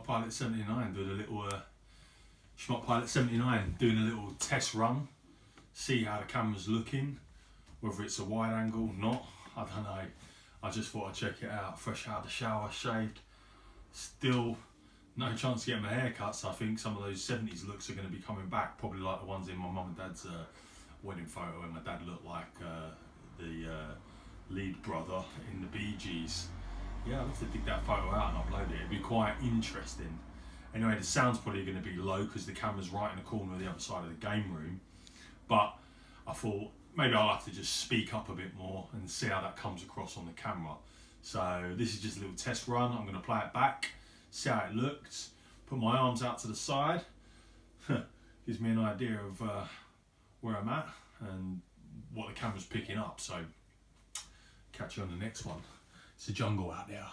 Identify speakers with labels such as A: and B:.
A: Pilot 79 doing a little Shmup Pilot 79 doing a little test run, see how the camera's looking, whether it's a wide angle or not, I don't know. I just thought I'd check it out, fresh out of the shower, shaved. Still no chance to get my hair cut, so I think some of those 70s looks are going to be coming back, probably like the ones in my mum and dad's wedding photo, where my dad looked like the lead brother in the Bee Gees. Yeah, I'll have to dig that photo out and upload it. It'd be quite interesting. Anyway, the sound's probably going to be low because the camera's right in the corner of the other side of the game room. But I thought maybe I'll have to just speak up a bit more and see how that comes across on the camera. So this is just a little test run. I'm going to play it back, see how it looks, put my arms out to the side. Gives me an idea of where I'm at and what the camera's picking up. So catch you on the next one. It's a jungle out there.